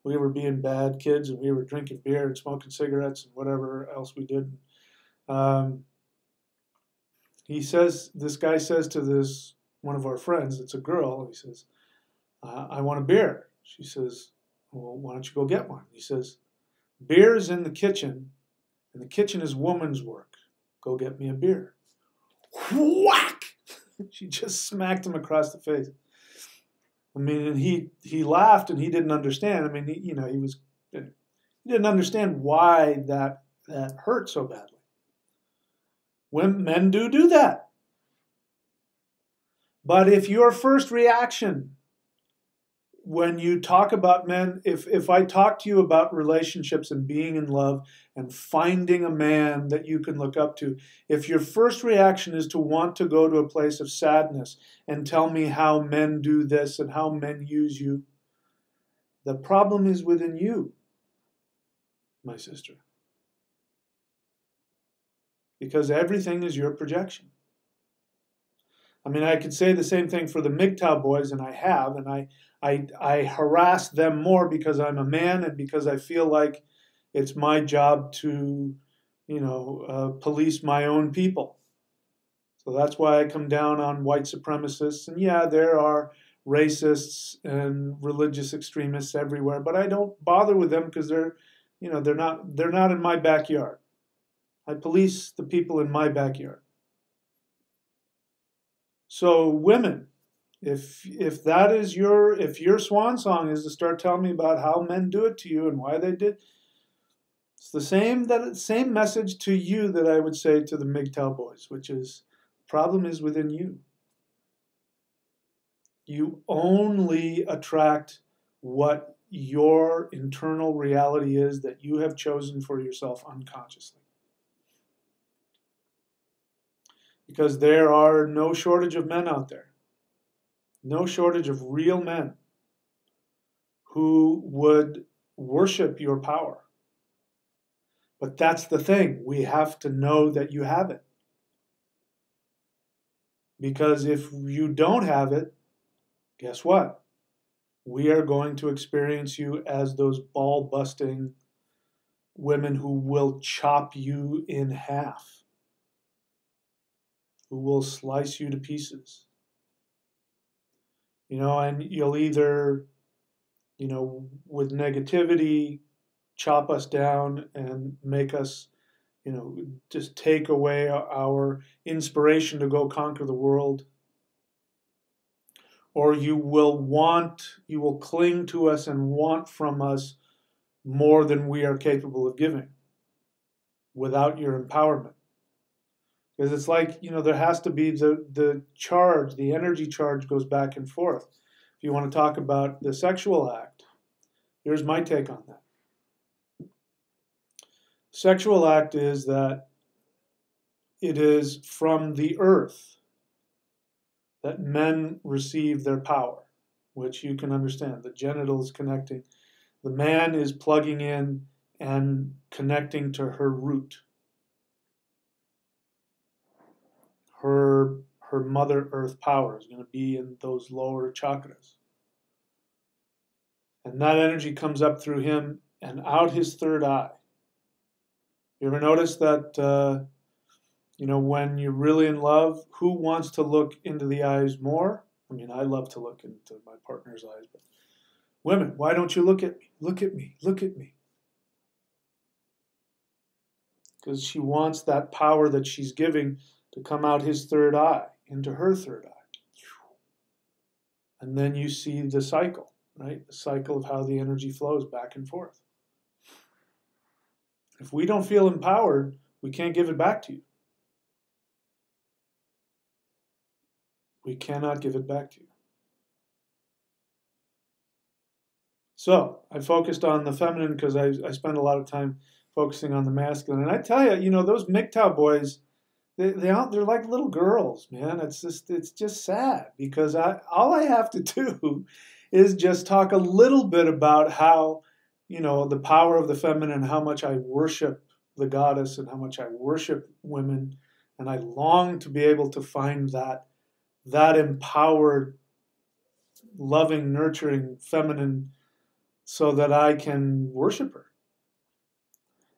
we were being bad kids and we were drinking beer and smoking cigarettes and whatever else we did. This guy says to one of our friends, it's a girl, he says, I want a beer. She says, well, why don't you go get one? He says, beer is in the kitchen, and the kitchen is woman's work. Go get me a beer. Whack! She just smacked him across the face. I mean, and he laughed, and he didn't understand. I mean, he didn't understand why that hurt so badly. When men do that. But if your first reaction when you talk about men, if I talk to you about relationships and being in love and finding a man that you can look up to, if your first reaction is to want to go to a place of sadness and tell me how men do this and how men use you, the problem is within you, my sister. Because everything is your projection. I mean, I could say the same thing for the MGTOW boys, and I have, and I harass them more because I'm a man and because I feel like it's my job to, police my own people. So that's why I come down on white supremacists. And yeah, there are racists and religious extremists everywhere, but I don't bother with them because they're not in my backyard. I police the people in my backyard. So women, if that is if your swan song is to start telling me about how men do it to you and why they did, it's the same message to you that I would say to the MGTOW boys, which is the problem is within you. You only attract what your internal reality is that you have chosen for yourself unconsciously. Because there are no shortage of men out there. No shortage of real men who would worship your power. But that's the thing. We have to know that you have it. Because if you don't have it, guess what? We are going to experience you as those ball-busting women who will chop you in half, who will slice you to pieces. And you'll either, with negativity, chop us down and make us, just take away our inspiration to go conquer the world. Or you will cling to us and want from us more than we are capable of giving without your empowerment. Because it's like, there has to be the charge, the energy charge goes back and forth. If you want to talk about the sexual act, here's my take on that. Sexual act is that it is from the earth that men receive their power, which you can understand. The genitals connecting. The man is plugging in and connecting to her root. Her Mother Earth power is going to be in those lower chakras. And that energy comes up through him and out his third eye. You ever notice that, when you're really in love, who wants to look into the eyes more? I mean, I love to look into my partner's eyes, but women, why don't you look at me? Look at me. Look at me. Because she wants that power that she's giving to come out his third eye, into her third eye. And then you see the cycle, right? The cycle of how the energy flows back and forth. If we don't feel empowered, we can't give it back to you. We cannot give it back to you. So I focused on the feminine because I spend a lot of time focusing on the masculine. And I tell you, those MGTOW boys, they're like little girls, man. It's just sad because all I have to do is just talk a little bit about how, the power of the feminine, how much I worship the goddess and how much I worship women. And I long to be able to find that empowered, loving, nurturing, feminine so that I can worship her.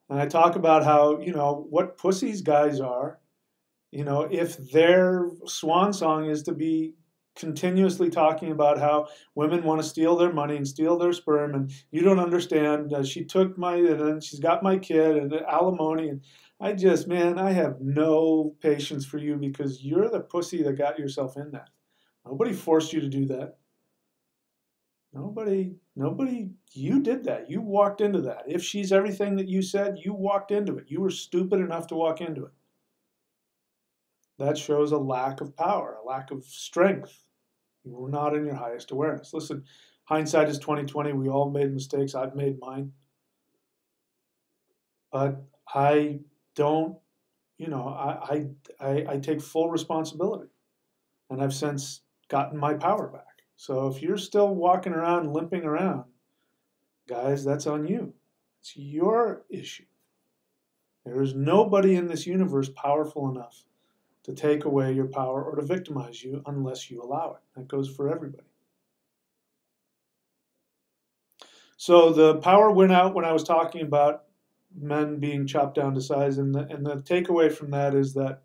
And I talk about how, what pussies guys are, if their swan song is to be continuously talking about how women want to steal their money and steal their sperm, and you don't understand, she took and then she's got my kid, and alimony, and I have no patience for you because you're the pussy that got yourself in that. Nobody forced you to do that. Nobody, you did that. You walked into that. If she's everything that you said, you walked into it. You were stupid enough to walk into it. That shows a lack of power, a lack of strength. You were not in your highest awareness. Listen, hindsight is 20/20. We all made mistakes. I've made mine. But I don't, I take full responsibility. And I've since gotten my power back. So if you're still walking around, limping around, guys, that's on you. It's your issue. There is nobody in this universe powerful enough to take away your power or to victimize you unless you allow it. That goes for everybody. So the power went out when I was talking about men being chopped down to size, and the takeaway from that is that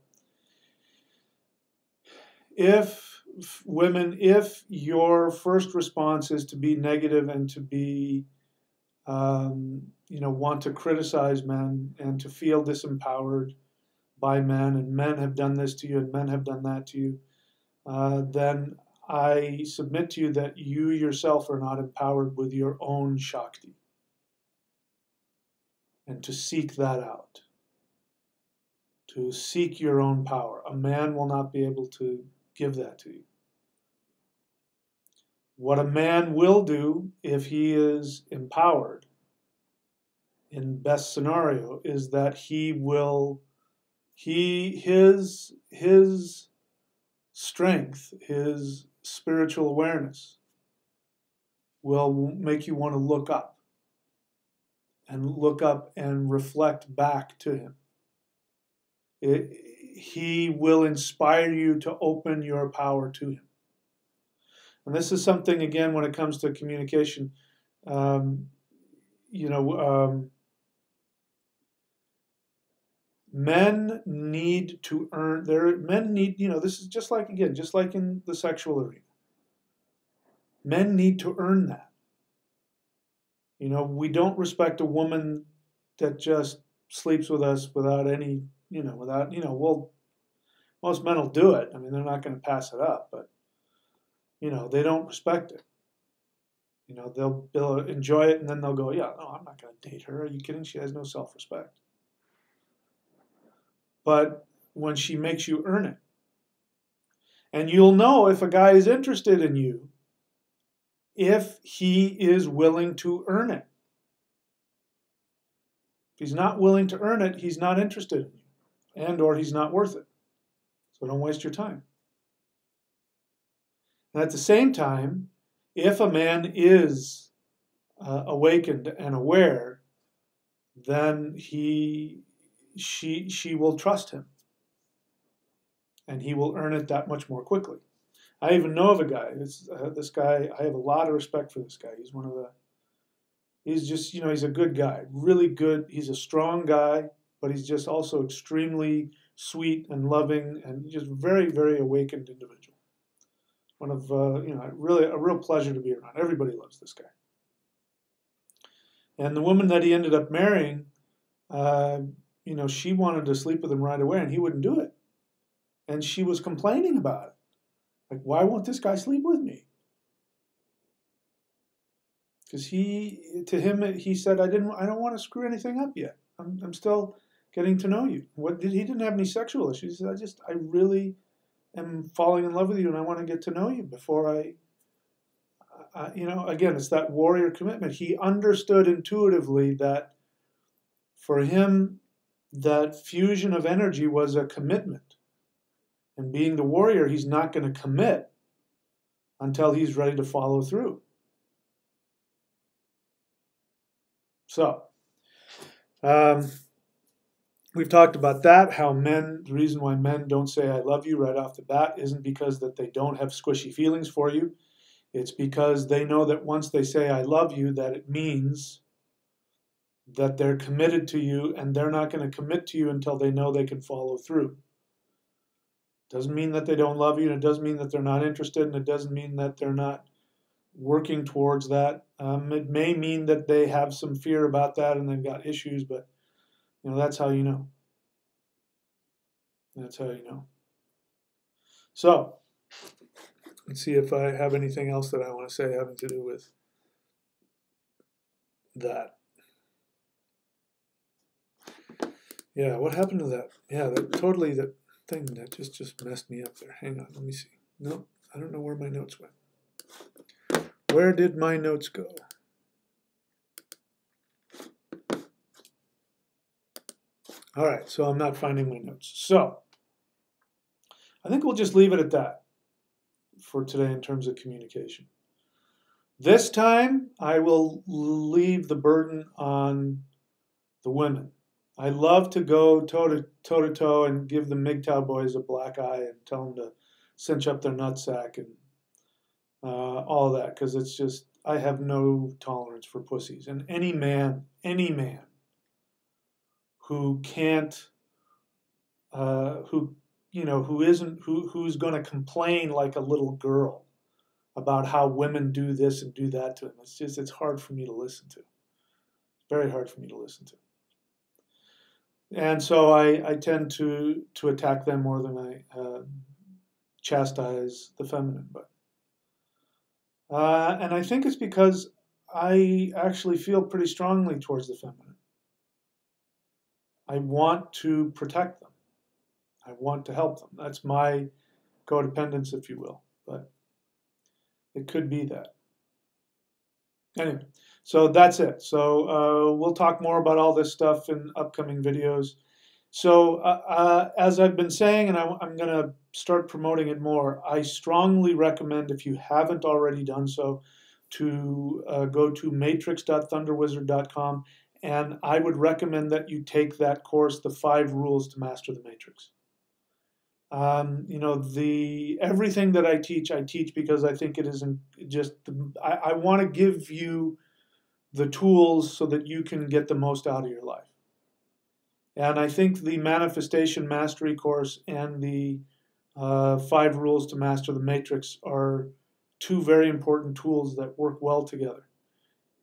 if women, if your first response is to be negative and to be, want to criticize men and to feel disempowered by men, and men have done this to you and men have done that to you, then I submit to you that you yourself are not empowered with your own Shakti, and to seek that out, to seek your own power. A man will not be able to give that to you. What a man will do if he is empowered, in best scenario, is that his strength, his spiritual awareness will make you want to look up and reflect back to him. He will inspire you to open your power to him. And this is something, again, when it comes to communication, men need to earn this is just like in the sexual arena. Men need to earn that. We don't respect a woman that just sleeps with us without any, most men will do it. I mean, they're not going to pass it up, but, they don't respect it. They'll enjoy it, and then they'll go, yeah, no, I'm not going to date her. Are you kidding? She has no self-respect. But when she makes you earn it, and you'll know if a guy is interested in you if he is willing to earn it. If he's not willing to earn it, he's not interested in you, and or he's not worth it. So don't waste your time. And at the same time, if a man is awakened and aware, then she will trust him, and he will earn it that much more quickly. I even know of a guy. This guy, I have a lot of respect for this guy. He's a good guy, really good. He's a strong guy, but he's just also extremely sweet and loving, and just very, very awakened individual. One of, really a real pleasure to be around. Everybody loves this guy. And the woman that he ended up marrying, she wanted to sleep with him right away, and he wouldn't do it. And she was complaining about it. Like, why won't this guy sleep with me? Because he said, I don't want to screw anything up yet. I'm still getting to know you. He didn't have any sexual issues. He said, I really am falling in love with you, and I want to get to know you before again, it's that warrior commitment. He understood intuitively that for him, that fusion of energy was a commitment. And being the warrior, he's not going to commit until he's ready to follow through. So, we've talked about that, how the reason why men don't say I love you right off the bat isn't because that they don't have squishy feelings for you. It's because they know that once they say I love you, that it means that they're committed to you, and they're not going to commit to you until they know they can follow through. Doesn't mean that they don't love you, and it doesn't mean that they're not interested, and it doesn't mean that they're not working towards that. It may mean that they have some fear about that and they've got issues, but that's how you know. That's how you know. So, let's see if I have anything else that I want to say having to do with that. Yeah, what happened to that? Yeah, that thing that just messed me up there. Hang on, let me see. Nope, I don't know where my notes went. Where did my notes go? All right, so I'm not finding my notes. So, I think we'll just leave it at that for today in terms of communication. This time, I will leave the burden on the women. I love to go toe to toe and give the MGTOW boys a black eye and tell them to cinch up their nutsack and all that, because it's just, I have no tolerance for pussies. And any man who can't, who's going to complain like a little girl about how women do this and do that to him. It's hard for me to listen to. Very hard for me to listen to. And so I tend to attack them more than I chastise the feminine. And I think it's because I actually feel pretty strongly towards the feminine. I want to protect them. I want to help them. That's my codependence, if you will. But it could be that. Anyway, so that's it. So we'll talk more about all this stuff in upcoming videos. So as I've been saying, and I'm going to start promoting it more, I strongly recommend, if you haven't already done so, to go to matrix.thunderwizard.com, and I would recommend that you take that course, The 5 Rules to Master the Matrix. Everything that I teach because I think it isn't just, I want to give you the tools so that you can get the most out of your life. And I think the Manifestation Mastery course and the 5 Rules to Master the Matrix are 2 very important tools that work well together.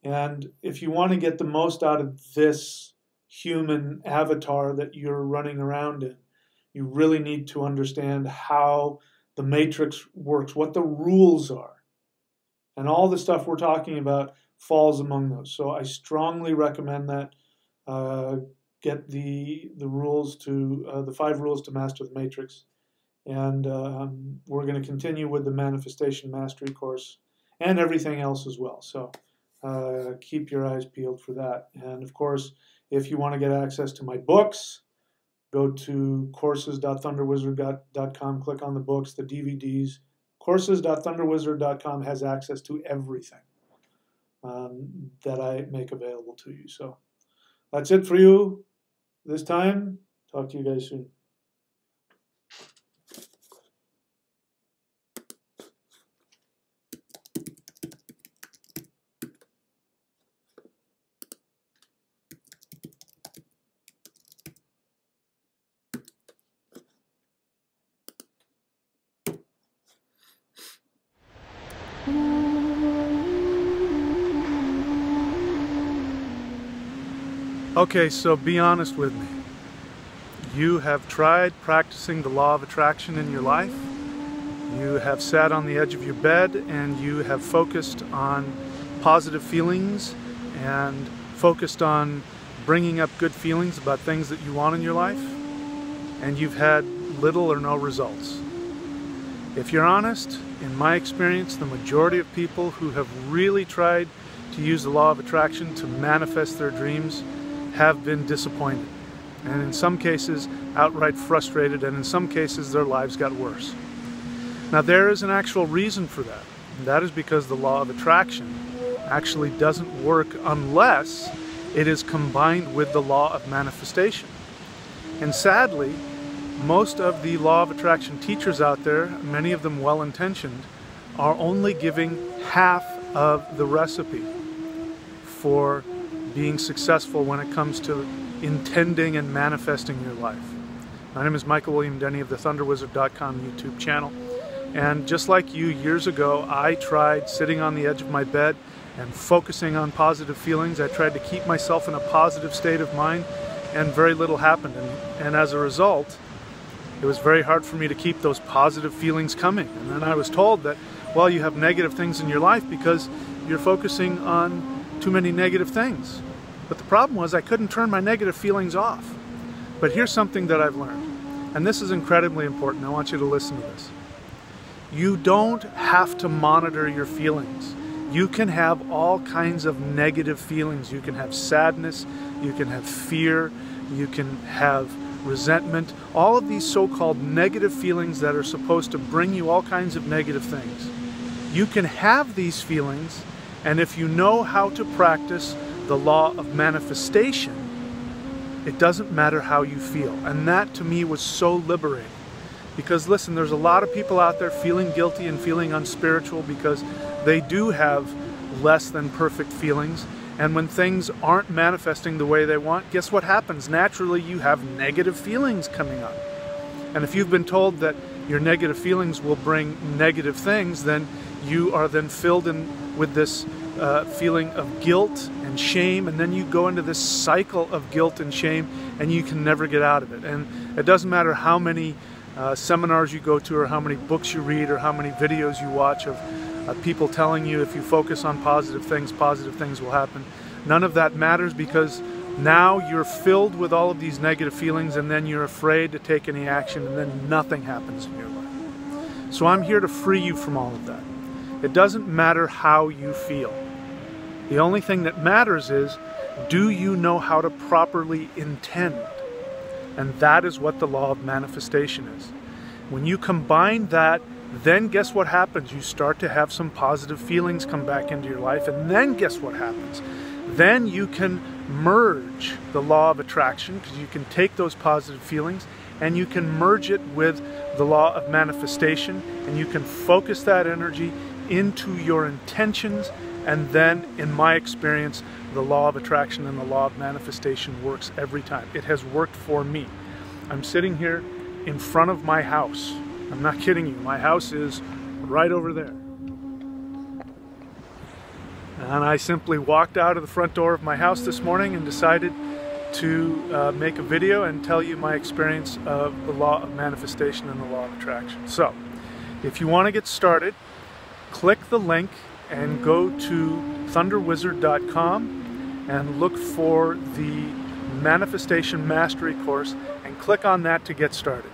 And if you want to get the most out of this human avatar that you're running around in, you really need to understand how the matrix works, what the rules are. And all the stuff we're talking about falls among those. So I strongly recommend that. Get the rules to, the 5 rules to master the matrix. And we're going to continue with the Manifestation Mastery course and everything else as well. So keep your eyes peeled for that. And of course, if you want to get access to my books, go to courses.thunderwizard.com, click on the books, the DVDs. Courses.thunderwizard.com has access to everything that I make available to you. So that's it for you this time. Talk to you guys soon. Okay, so be honest with me. You have tried practicing the law of attraction in your life. You have sat on the edge of your bed and you have focused on positive feelings and focused on bringing up good feelings about things that you want in your life, and you've had little or no results. If you're honest, in my experience, the majority of people who have really tried to use the law of attraction to manifest their dreams have been disappointed, and in some cases outright frustrated, and in some cases their lives got worse. Now there is an actual reason for that, and that is because the law of attraction actually doesn't work unless it is combined with the law of manifestation. And sadly, most of the law of attraction teachers out there, many of them well-intentioned, are only giving half of the recipe for being successful when it comes to intending and manifesting your life. My name is Michael William Denny of the ThunderWizard.com YouTube channel, and just like you years ago, I tried sitting on the edge of my bed and focusing on positive feelings. I tried to keep myself in a positive state of mind, and very little happened, and as a result, it was very hard for me to keep those positive feelings coming. And then I was told that, well, you have negative things in your life because you're focusing on too many negative things. But the problem was I couldn't turn my negative feelings off. But here's something that I've learned, and this is incredibly important. I want you to listen to this. You don't have to monitor your feelings. You can have all kinds of negative feelings. You can have sadness, you can have fear, you can have resentment, all of these so-called negative feelings that are supposed to bring you all kinds of negative things. You can have these feelings, and if you know how to practice the law of manifestation, it doesn't matter how you feel. And that to me was so liberating. Because listen, there's a lot of people out there feeling guilty and feeling unspiritual because they do have less than perfect feelings. And when things aren't manifesting the way they want, guess what happens? Naturally, you have negative feelings coming up. And if you've been told that your negative feelings will bring negative things, then you are then filled in with this feeling of guilt and shame, and then you go into this cycle of guilt and shame, and you can never get out of it. And it doesn't matter how many seminars you go to, or how many books you read, or how many videos you watch of people telling you if you focus on positive things will happen. None of that matters, because now you're filled with all of these negative feelings, and then you're afraid to take any action, and then nothing happens in your life. So I'm here to free you from all of that. It doesn't matter how you feel. The only thing that matters is, do you know how to properly intend? And that is what the law of manifestation is. When you combine that, then guess what happens? You start to have some positive feelings come back into your life, and then guess what happens? Then you can merge the law of attraction, because you can take those positive feelings and you can merge it with the law of manifestation, and you can focus that energy into your intentions. And then, in my experience, the law of attraction and the law of manifestation works every time. It has worked for me. I'm sitting here in front of my house. I'm not kidding you. My house is right over there. And I simply walked out of the front door of my house this morning and decided to make a video and tell you my experience of the law of manifestation and the law of attraction. So, if you want to get started, click the link and go to thunderwizard.com and look for the Manifestation Mastery course, and click on that to get started.